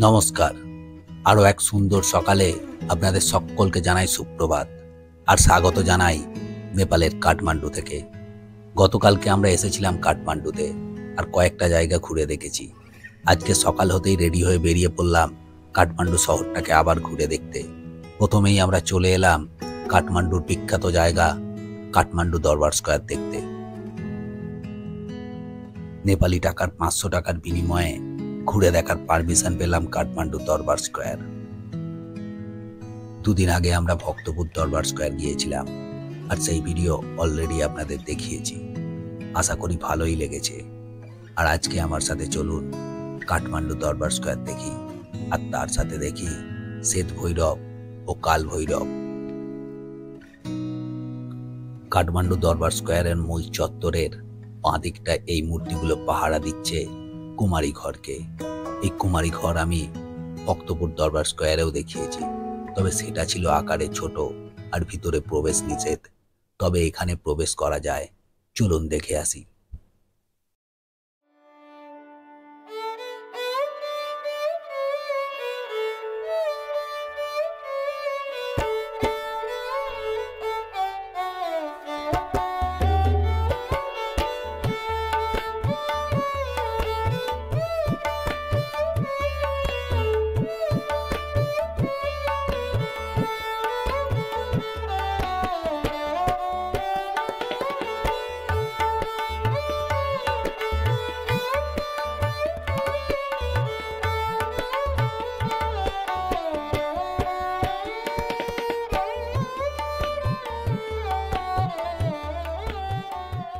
নমস্কার। আরও এক সুন্দর সকালে আপনাদের সকলকে জানাই সুপ্রভাত আর স্বাগত জানাই নেপালের কাঠমান্ডু থেকে। গতকালকে আমরা এসেছিলাম কাঠমান্ডুতে আর কয়েকটা জায়গা ঘুরে দেখেছি। আজকে সকাল হতেই রেডি হয়ে বেরিয়ে পড়লাম কাঠমান্ডু শহরটাকে আবার ঘুরে দেখতে। প্রথমেই আমরা চলে এলাম কাঠমান্ডুর বিখ্যাত জায়গা কাঠমান্ডু দরবার স্কয়ার দেখতে। নেপালি টাকার 500 টাকার বিনিময়ে ঘুরে দেখার পারমিশন পেলাম কাঠমান্ডু দরবার স্কয়ার। দুদিন আগে আমরা ভক্তপুর দরবার স্কয়ার গিয়েছিলাম আর সেই ভিডিও অলরেডি আপনাদের দেখিয়েছি। আশা করি ভালোই লেগেছে। আর আজকে আমার সাথে চলুন কাঠমান্ডু দরবার স্কয়ার দেখি আর তার সাথে দেখি শ্বেত ভৈরব ও কাল ভৈরব। কাঠমান্ডু দরবার স্কয়ারের মূল চত্বরের বাঁ দিকটা এই মূর্তিগুলো পাহারা দিচ্ছে কুমারী ঘরকে। এই কুমারী ঘর আমি ভক্তপুর দরবার স্কয়ারেও দেখিয়েছি, তবে সেটা ছিল আকারে ছোট আর ভিতরে প্রবেশ নিষেধ। তবে এখানে প্রবেশ করা যায়, চলুন দেখে আসি।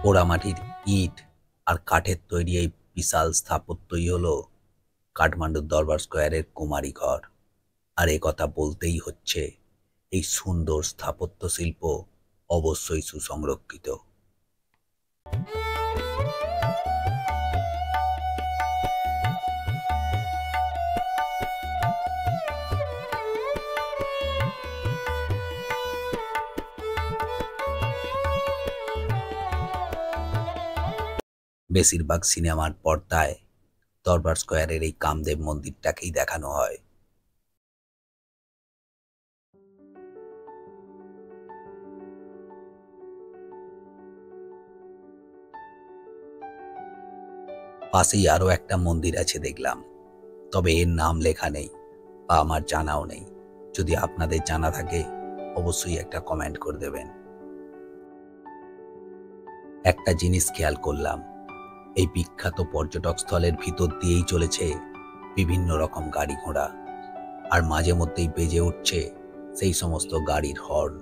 পোড়ামাটির ইট আর কাঠের তৈরি এই বিশাল স্থাপত্যই হলো কাঠমান্ডুর দরবার স্কয়ারের কুমারী ঘর। আর এ কথা বলতেই হচ্ছে, এই সুন্দর স্থাপত্য শিল্প অবশ্যই সুসংরক্ষিত। বেশিরভাগ সিনেমার পর্দায় দরবার স্কয়ারের এই কামদেব মন্দিরটাকেই দেখানো হয়। পাশেই আরো একটা মন্দির আছে দেখলাম, তবে এর নাম লেখা নেই বা আমার জানাও নেই। যদি আপনাদের জানা থাকে অবশ্যই একটা কমেন্ট করে দেবেন। একটা জিনিস খেয়াল করলাম, এই বিখ্যাত পর্যটক স্থলের ভিতর দিয়েই চলেছে বিভিন্ন রকম গাড়ি ঘোড়া, আর মাঝে মধ্যেই বেজে উঠছে সেই সমস্ত গাড়ির হর্ন।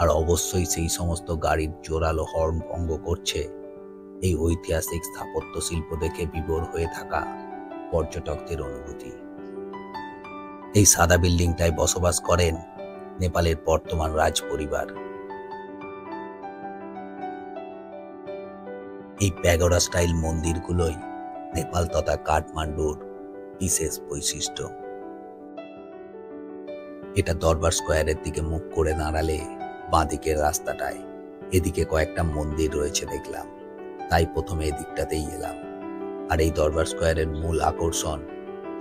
আর অবশ্যই সেই সমস্ত গাড়ির জোরালো হর্ন ভঙ্গ করছে এই ঐতিহাসিক স্থাপত্য শিল্প দেখে বিভোর হয়ে থাকা পর্যটকদের অনুভূতি। এই সাদা বিল্ডিংটায় বসবাস করেন নেপালের বর্তমান রাজ পরিবার। এই প্যাগোডা স্টাইল মন্দিরগুলোই নেপাল তথা কাঠমান্ডুর বিশেষ বৈশিষ্ট্য। এটা দরবার স্কয়ারের দিকে মুখ করে দাঁড়ালে বাঁ দিকের রাস্তাটায় এদিকে কয়েকটা মন্দির রয়েছে দেখলাম, তাই প্রথমে এদিকটাতেই এলাম। আর এই দরবার স্কয়ারের মূল আকর্ষণ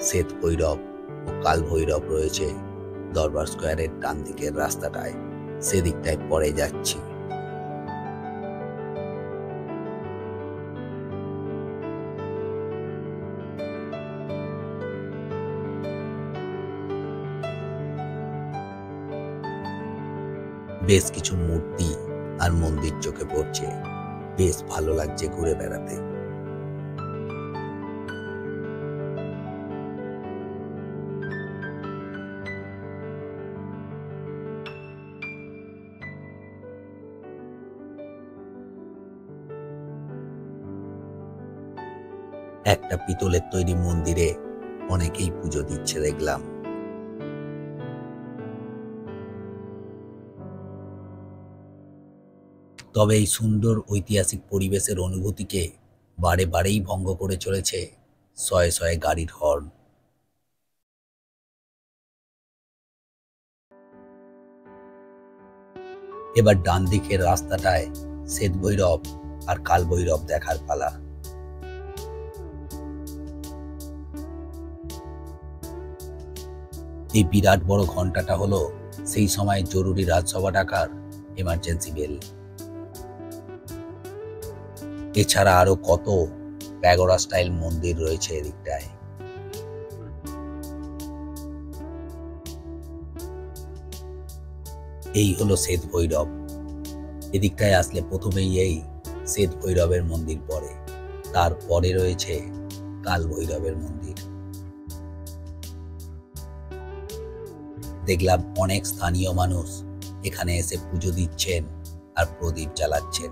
শ্বেত ভৈরব ও কাল ভৈরব রয়েছে দরবার স্কয়ারের ডান দিকের রাস্তাটায়, সেদিকটায় পরে যাচ্ছি। বেশ কিছু মূর্তি আর মন্দির চোখে পড়ছে, বেশ ভালো লাগছে ঘুরে বেড়াতে। একটা পিতলের তৈরি মন্দিরে অনেকেই পুজো দিচ্ছে দেখলাম। তবে এই সুন্দর ঐতিহাসিক পরিবেশের অনুভূতিকে বারে বারেই ভঙ্গ করে চলেছে শয়ে শয়ে গাড়ির হর্ন। এবার ডান দিকের রাস্তাটায় শ্বেত ভৈরব আর কাল ভৈরব দেখার পালা। এই বিরাট বড় ঘন্টাটা হলো সেই সময় জরুরি রাজসভা ডাকার এমার্জেন্সি বেল। এছাড়া আরো কত প্যাগোডা স্টাইল মন্দির রয়েছে এদিকটায়। এই হলো শ্বেত ভৈরব। এদিকটায় আসলে প্রথমেই এই শ্বেত ভৈরবের মন্দির পড়ে, তারপরে রয়েছে কাল ভৈরবের মন্দির। দেখলাম অনেক স্থানীয় মানুষ এখানে এসে পুজো দিচ্ছেন আর প্রদীপ জ্বালাচ্ছেন।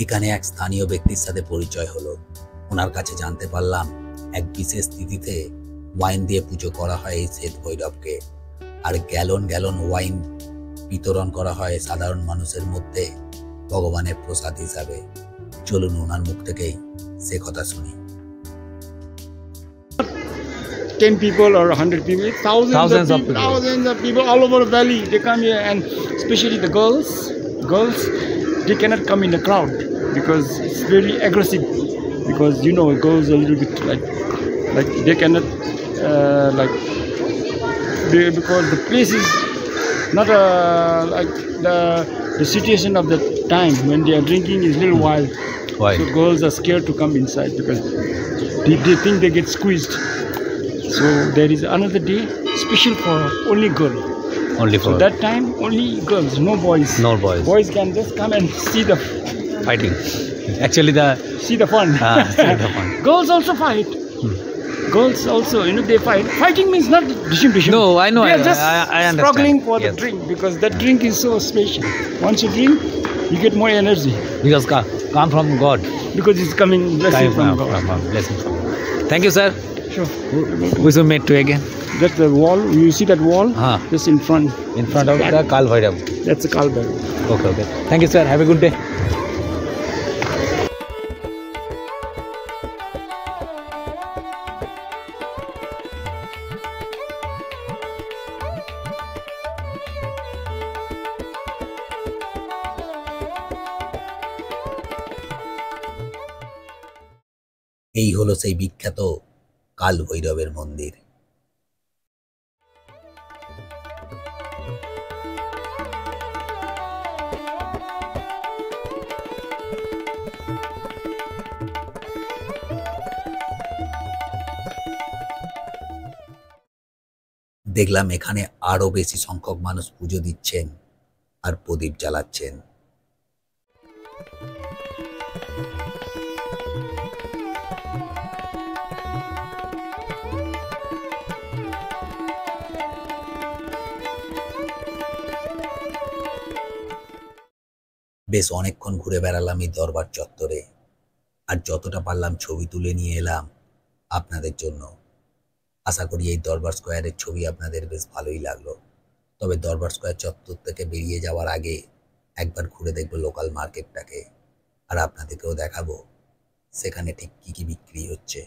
এখানে এক স্থানীয় ব্যক্তির সাথে পরিচয় হলো। ওনার কাছে জানতে পারলাম এক বিশেষ তিথিতে ওয়াইন দিয়ে পুজো করা হয় এই শ্বেত ভৈরবকে, আর গ্যালন গ্যালন ওয়াইন বিতরণ করা হয় সাধারণ মানুষের মধ্যে ভগবানের প্রসাদ হিসাবে। চলুন ওনার মুখ থেকেই সে কথা শুনি। 10 people or 100 people, thousands of people all over the valley. They come here, and especially the girls, they cannot come in the crowd because it's very aggressive. Because you know, girls are a little bit like they cannot because the place is not like the situation of the time when they are drinking is a little wild. Why? So girls are scared to come inside because they think they get squeezed. So there is another day special for only girl. Only So that time only girls, no boys. No boys. Boys can just come and see the fighting. Actually the fun. see the fun. Girls also fight. Girls also, they fight. Fighting means not dishim. No, I know. They are just I understand. struggling for the Yes. drink because that drink is so special. Once you drink, you get more energy Because come from God. because it's coming blessing from God. Blessing from God. Thank you, sir. Sure. We should meet you again. That's the wall. You see that wall? Just in front. In front of the Kal Bhairav. That's the Kal Bhairav. Okay. Thank you, sir. Have a good day. এই হলো সেই বিখ্যাত কাল ভৈরবের মন্দির। দেখলাম এখানে আরো বেশি সংখ্যক মানুষ পুজো দিচ্ছেন আর প্রদীপ জ্বালাচ্ছেন। বেশ অনেকক্ষণ ঘুরে বেড়ালাম এই দরবার চত্বরে, আর যতটা পারলাম ছবি তুলে নিয়ে এলাম আপনাদের জন্য। আশা করি এই দরবার স্কোয়ারের ছবি আপনাদের বেশ ভালোই লাগলো। তবে দরবার স্কোয়ার চত্বর থেকে বেরিয়ে যাওয়ার আগে একবার ঘুরে দেখবো লোকাল মার্কেটটাকে, আর আপনাদেরকেও দেখাবো সেখানে ঠিক কি কি বিক্রি হচ্ছে।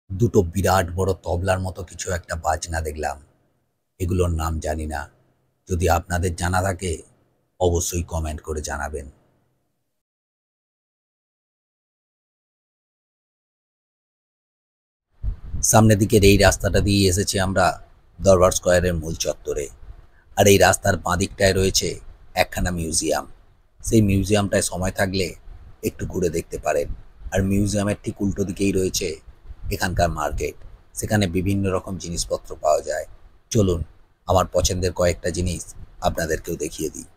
দুটো বিরাট বড় তবলার মতো কিছু একটা বাজনা দেখলাম, এগুলোর নাম জানি না। যদি আপনাদের জানা থাকে অবশ্যই কমেন্ট করে জানাবেন। সামনের দিকের এই রাস্তাটা দিয়ে এসেছি আমরা দরবার স্কোয়ারের মূল চত্বরে, আর এই রাস্তার বাঁদিকটায় রয়েছে একখানা মিউজিয়াম। সেই মিউজিয়ামটায় সময় থাকলে একটু ঘুরে দেখতে পারেন। আর মিউজিয়ামের ঠিক উল্টো দিকেই রয়েছে এখানকার মার্কেট, সেখানে বিভিন্ন রকম জিনিসপত্র পাওয়া যায়। চলুন আমার পছন্দের কয়েকটা জিনিস আপনাদেরকেও দেখিয়ে দিই।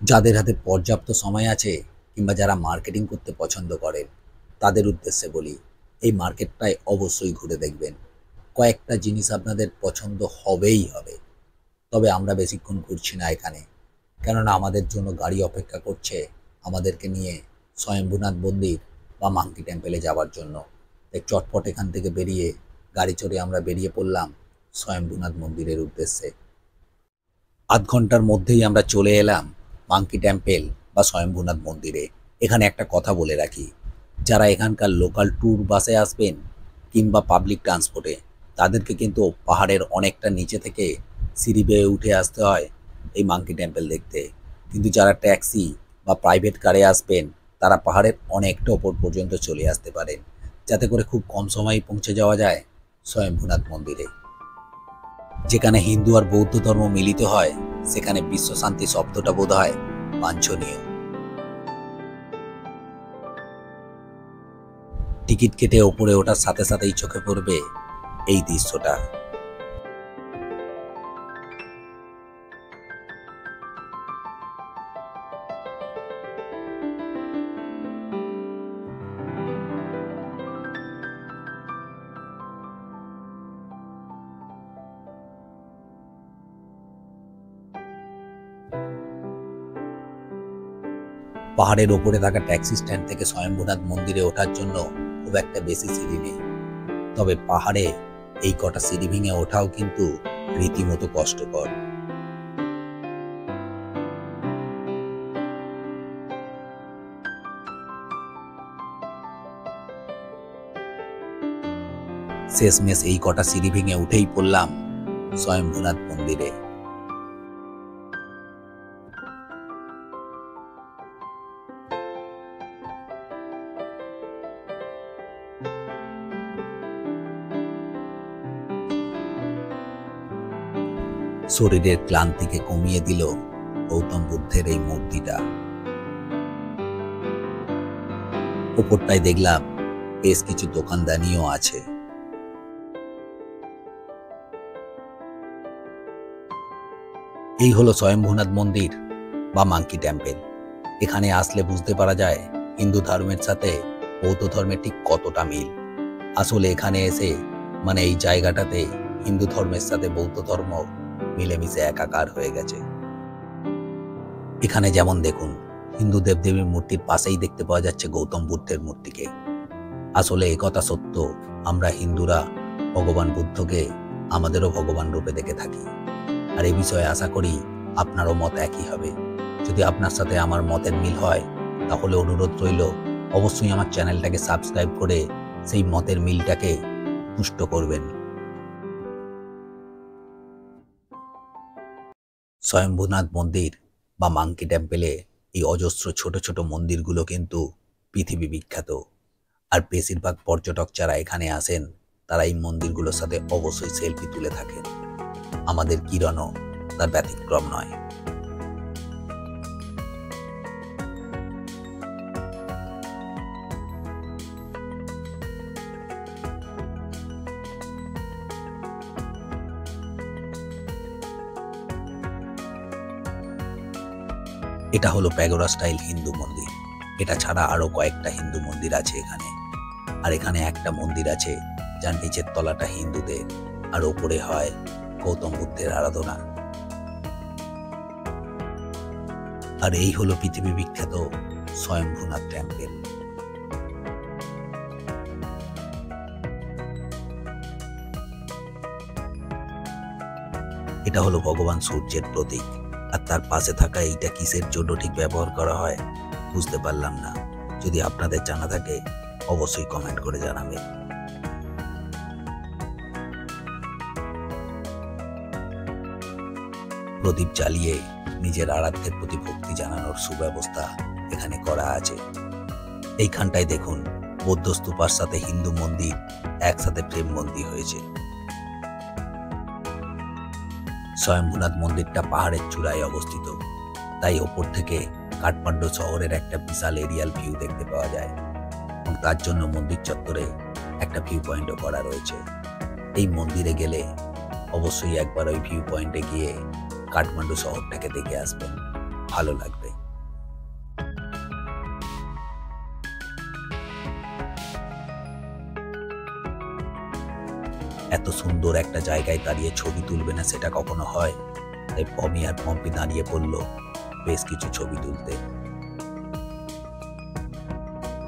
যাদের হাতে পর্যাপ্ত সময় আছে কিংবা যারা মার্কেটিং করতে পছন্দ করেন তাদের উদ্দেশ্যে বলি, এই মার্কেটটায় অবশ্যই ঘুরে দেখবেন। কয়েকটা জিনিস আপনাদের পছন্দ হবেই হবে। তবে আমরা বেশিক্ষণ ঘুরছি না এখানে, কেননা আমাদের জন্য গাড়ি অপেক্ষা করছে আমাদেরকে নিয়ে স্বয়ম্ভূনাথ মন্দির বা মাঙ্কি টেম্পেলে যাওয়ার জন্য। তাই চটপট এখান থেকে বেরিয়ে গাড়ি চড়ে আমরা বেরিয়ে পড়লাম স্বয়ম্ভূনাথ মন্দিরের উদ্দেশ্যে। আধ ঘন্টার মধ্যেই আমরা চলে এলাম মাঙ্কি টেম্পেল বা স্বয়ম্ভূনাথ মন্দিরে। এখানে একটা কথা বলে রাখি, যারা এখানকার লোকাল ট্যুর বাসে আসবেন কিংবা পাবলিক ট্রান্সপোর্টে, তাদেরকে কিন্তু পাহাড়ের অনেকটা নিচে থেকে সিঁড়ি বেয়ে উঠে আসতে হয় এই মাঙ্কি টেম্পেল দেখতে। কিন্তু যারা ট্যাক্সি বা প্রাইভেট কারে আসবেন তারা পাহাড়ের অনেকটা ওপর পর্যন্ত চলে আসতে পারেন, যাতে করে খুব কম সময়ে পৌঁছে যাওয়া যায় স্বয়ম্ভূনাথ মন্দিরে। যেখানে হিন্দু আর বৌদ্ধ ধর্ম মিলিত হয় সেখানে বিশ্ব শান্তি শব্দটা বোধ হয় বাঞ্ছনীয়। টিকিট কেটে ওপরে ওঠার সাথে সাথেই চোখে পড়বে এই দৃশ্যটা। পাহাড়ের ওপরে থাকা ট্যাক্সি স্ট্যান্ড থেকে স্বয়ম্ভূনাথ মন্দিরে ওঠার জন্য খুব একটা বেশি সিঁড়ি নেই, তবে পাহাড়ে এই কটা সিঁড়ি ভেঙে ওঠাও কিন্তু রীতিমতো কষ্টকর। শেষমেশ এই কটা সিঁড়ি ভেঙে উঠেই পড়লাম স্বয়ম্ভূনাথ মন্দিরে। শরীরের ক্লান্তিকে কমিয়ে দিল গৌতম বুদ্ধের এই মূর্তিটা। ওপরটায় দেখলাম বেশ কিছু দোকানদানিও আছে। এই হলো স্বয়ম্ভূনাথ মন্দির বা মাঙ্কি টেম্পেল। এখানে আসলে বুঝতে পারা যায় হিন্দু ধর্মের সাথে বৌদ্ধ ধর্মের ঠিক কতটা মিল। আসলে এখানে এসে এই জায়গাটাতে হিন্দু ধর্মের সাথে বৌদ্ধ ধর্ম মিলেমিশে একাকার হয়ে গেছে। এখানে যেমন দেখুন হিন্দু দেবদেবীর মূর্তির পাশেই দেখতে পাওয়া যাচ্ছে গৌতম বুদ্ধের মূর্তিকে। আসলে একথা সত্য, আমরা হিন্দুরা ভগবান বুদ্ধকে আমাদেরও ভগবান রূপে দেখে থাকি। আর এই বিষয়ে আশা করি আপনারও মত একই হবে। যদি আপনার সাথে আমার মতের মিল হয় তাহলে অনুরোধ রইল অবশ্যই আমার চ্যানেলটাকে সাবস্ক্রাইব করে সেই মতের মিলটাকে পুষ্ট করবেন। স্বয়ম্ভূনাথ মন্দির বা মাঙ্কি টেম্পেলে এই অজস্র ছোট ছোট মন্দিরগুলো কিন্তু পৃথিবী বিখ্যাত। আর বেশিরভাগ পর্যটক যারা এখানে আসেন তারা এই মন্দিরগুলোর সাথে অবশ্যই সেলফি তুলে থাকেন। আমাদের কিরণও তার ব্যতিক্রম নয়। এটা হলো প্যাগোডা স্টাইল হিন্দু মন্দির। এটা ছাড়া আরো কয়েকটা হিন্দু মন্দির আছে এখানে। আর এখানে একটা মন্দির আছে যার নিচের তলাটা হিন্দুদের আর ওপরে হয় গৌতম বুদ্ধের আরাধনা। আর এই হলো পৃথিবী বিখ্যাত স্বয়ম্ভূনাথ টেম্পেল। এটা হলো ভগবান সূর্যের প্রতীক। আর তার পাশে থাকা এইটা কিসের জন্য ঠিক ব্যবহার করা হয় বুঝতে পারলাম না। যদি আপনাদের জানা থাকে অবশ্যই কমেন্ট করে জানাবেন। প্রদীপ জ্বালিয়ে নিজের আরাধ্যের প্রতি ভক্তি জানানোর সুব্যবস্থা এখানে করা আছে। এইখানটায় দেখুন বৌদ্ধ স্তূপার সাথে হিন্দু মন্দির একসাথে প্রেম বন্দী হয়েছে। স্বয়ম্ভূনাথ মন্দিরটা পাহাড়ের চূড়ায় অবস্থিত, তাই ওপর থেকে কাঠমান্ডু শহরের একটা বিশাল এরিয়াল ভিউ দেখতে পাওয়া যায়। এবং তার জন্য মন্দির চত্বরে একটা ভিউ পয়েন্টও করা রয়েছে। এই মন্দিরে গেলে অবশ্যই একবার ওই ভিউ পয়েন্টে গিয়ে কাঠমান্ডু শহরটাকে দেখে আসবেন, ভালো লাগবে। এত সুন্দর একটা জায়গায় দাঁড়িয়ে ছবি তুলবে না সেটা কখনো হয়? তাই পমি আর পম্পি দাঁড়িয়ে পড়লো বেশ কিছু ছবি তুলতে।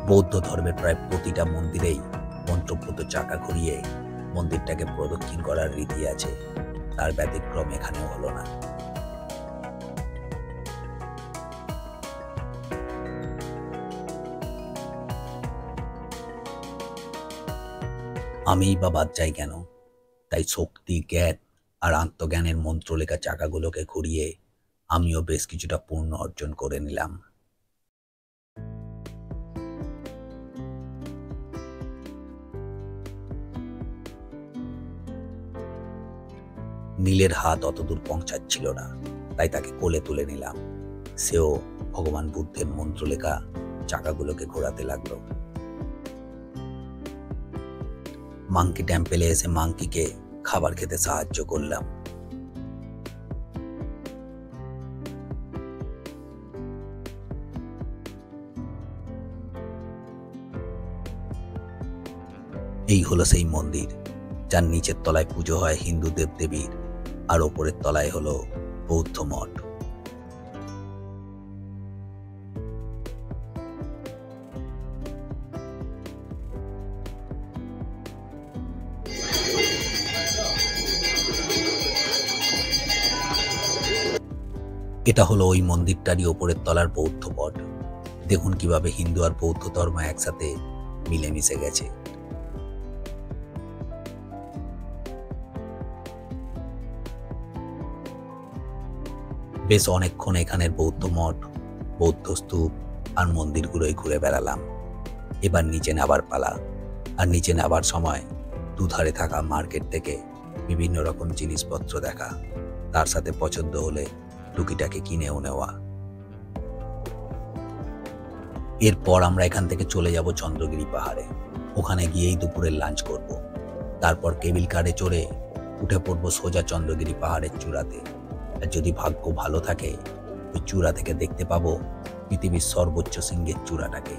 বৌদ্ধ ধর্মের প্রায় প্রতিটা মন্দিরেই মন্ত্রপুত চাকা ঘুরিয়ে মন্দিরটাকে প্রদক্ষিণ করার রীতি আছে, তার ব্যতিক্রম এখানেও হলো না। আমিই বা বাদ যাই কেন? তাই শক্তি, জ্ঞান আর আত্মজ্ঞানের মন্ত্রলেখা চাকাগুলোকে ঘুরিয়ে আমিও বেশ কিছুটা পূর্ণ অর্জন করে নিলাম। নীলের হাত অতদূর পৌঁছাচ্ছিল না, তাই তাকে কোলে তুলে নিলাম। সেও ভগবান বুদ্ধের মন্ত্রলেখা চাকাগুলোকে ঘোরাতে লাগলো। মাঙ্কি টেম্পেলে এসে মাঙ্কিকে খাবার খেতে সাহায্য করলাম। এই হলো সেই মন্দির যার নিচের তলায় পুজো হয় হিন্দু দেবদেবীর, আর ওপরের তলায় হলো বৌদ্ধ মঠ। এটা হলো ওই মন্দিরটারই ওপরের তলার বৌদ্ধ মঠ। দেখুন কিভাবে হিন্দু আর বৌদ্ধ ধর্ম একসাথে মিলেমিশে গেছে। বেশ অনেকক্ষণ এখানের বৌদ্ধ মঠ, বৌদ্ধ স্তূপ আর মন্দিরগুলোই ঘুরে বেড়ালাম। এবার নিচে নাবার পালা। আর নিচে নাবার সময় দুধারে থাকা মার্কেট থেকে বিভিন্ন রকম জিনিসপত্র দেখা, তার সাথে পছন্দ হলে টুকিটাকে কিনেও নেওয়া। এরপর আমরা এখান থেকে চলে যাব চন্দ্রগিরি পাহাড়ে। ওখানে গিয়েই দুপুরের লাঞ্চ করব। তারপর কেবিল কারে চড়ে উঠে পড়বো সোজা চন্দ্রগিরি পাহাড়ের চূড়াতে। আর যদি ভাগ্য ভালো থাকে ওই চূড়া থেকে দেখতে পাবো পৃথিবীর সর্বোচ্চ শৃঙ্গের চূড়াটাকে।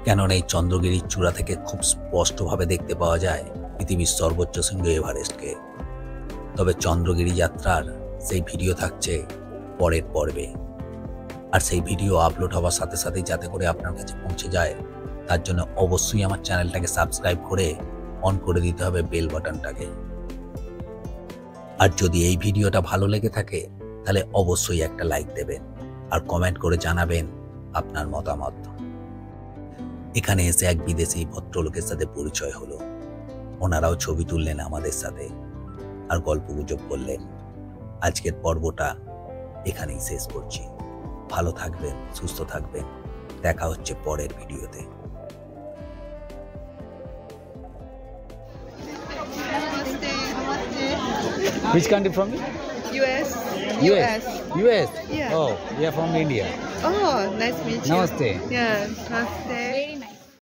কেননা এই চন্দ্রগিরির চূড়া থেকে খুব স্পষ্টভাবে দেখতে পাওয়া যায় পৃথিবীর সর্বোচ্চ শৃঙ্গ এভারেস্টকে। তবে চন্দ্রগিরি যাত্রার সেই ভিডিও থাকছে পরের পর্বে, আর সেই ভিডিও আপলোড হওয়ার সাথে সাথেই যাতে করে আপনার কাছে পৌঁছে যায় তার জন্য অবশ্যই আমার চ্যানেলটাকে সাবস্ক্রাইব করে অন করে দিতে হবে বেল বাটনটাকে। আর যদি এই ভিডিওটা ভালো লেগে থাকে তাহলে অবশ্যই একটা লাইক দেবেন আর কমেন্ট করে জানাবেন আপনার মতামত। এখানে এসে এক বিদেশি ভদ্রলোকের সাথে পরিচয় হলো। ওনারাও ছবি তুললেন আমাদের সাথে আর গল্পগুজব করলেন। আজকের পর্বটা এখানেই শেষ করছি। ভালো থাকবেন, সুস্থ থাকবেন। দেখা হচ্ছে পরের ভিডিওতে। Which country from you? US. US? Yeah. Oh, we are from India. Oh, nice to meet you. Namaste. Yeah, namaste.